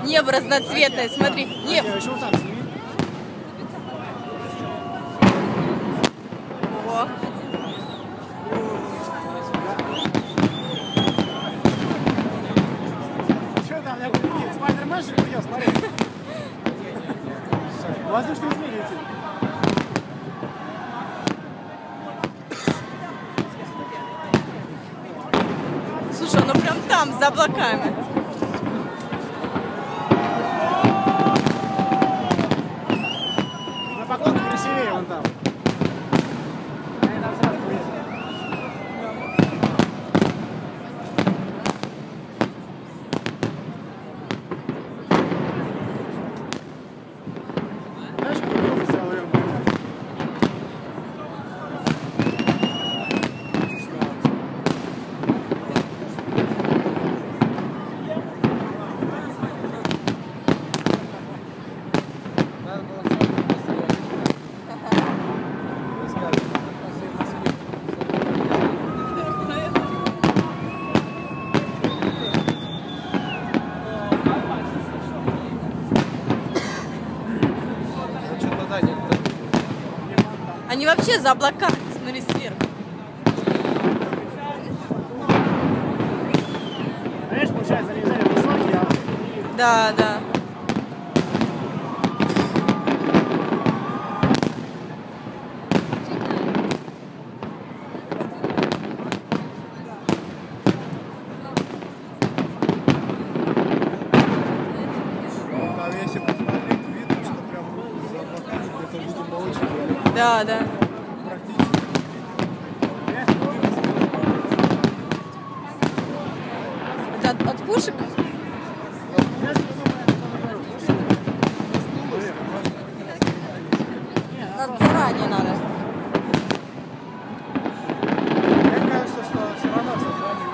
Небо разноцветное, смотри. Небо. Ого. Что там? Спайдермен же придет, смотри. Воздушные змеи. Слушай, ну прям там, за облаками. На поклонке красивее вон там. Они там сразу увидят. Знаешь, какой кофе стал рядом? Они вообще за облаками, смотри, сверху. Знаешь, получается, они взяли высокие, а Да, да. Там, если посмотреть, видно, что прям за облаками где-то будем на очень Да, да. практически. Это от пушек? Заранее надо. Мне кажется, что все равно создание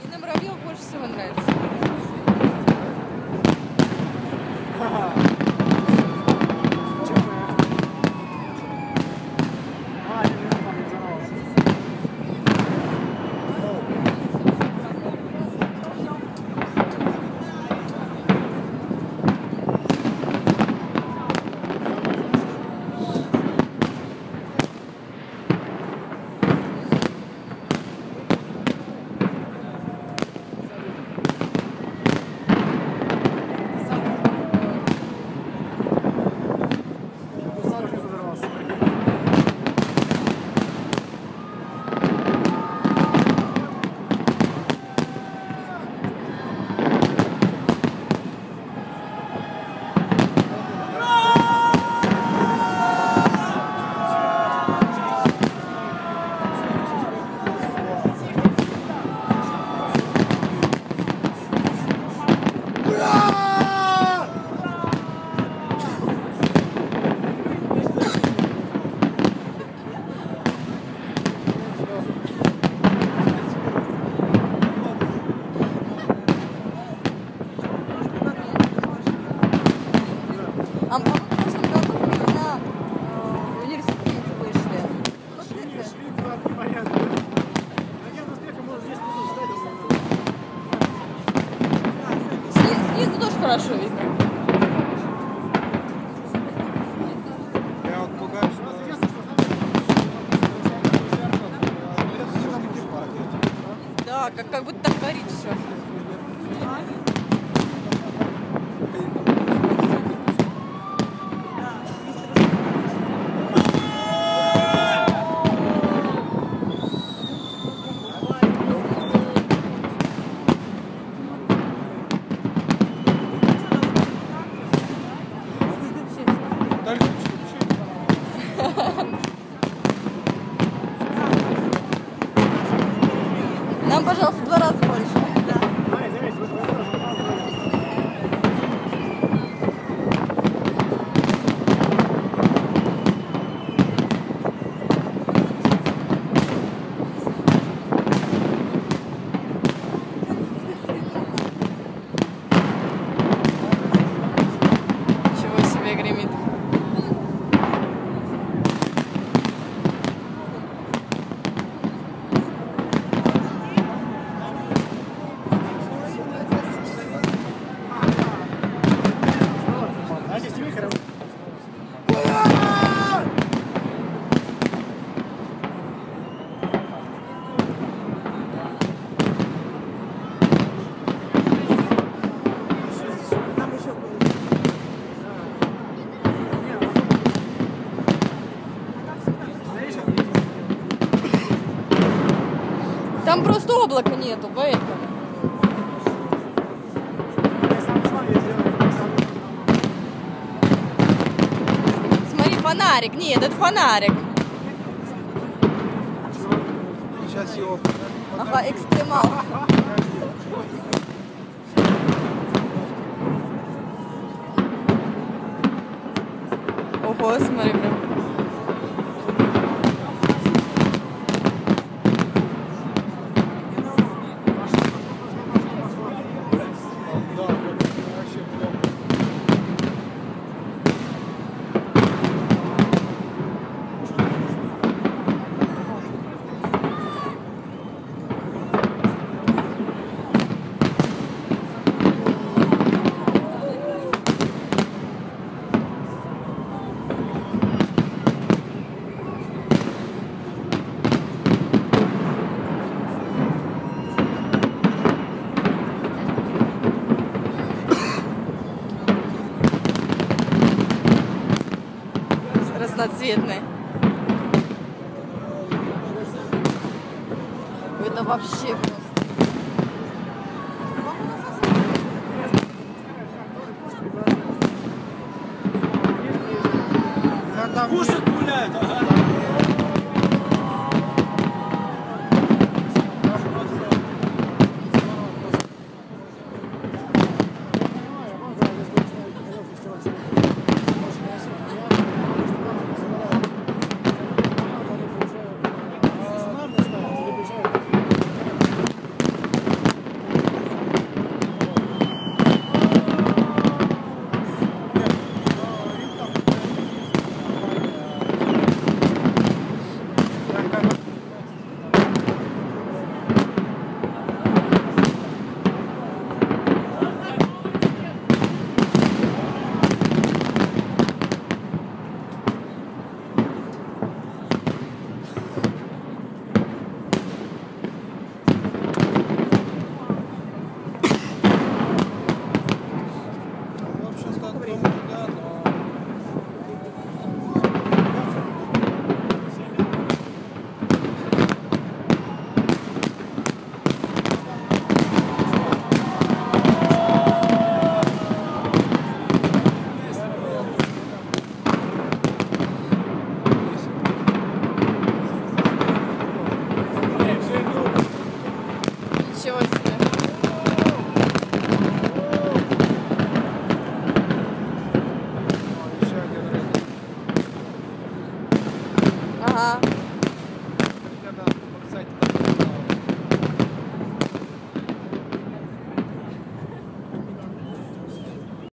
Мне на муравьев больше всего нравится. А мы в прошлом году на университете вышли. Вот это. Шли куда-то непонятно. Агент успеха может здесь стать. Снизу тоже хорошо видно. Я вот пугаюсь, что Да, как будто так горит все. дальше чуть-чуть. Нам, пожалуйста, в 2 раза больше. Там просто облака нету, поэтому. Смотри, фонарик. Нет, это фонарик. Сейчас его... Ага, экстремал. Ого, смотри, прям. Да, вообще прям... Разноцветный. Это вообще просто.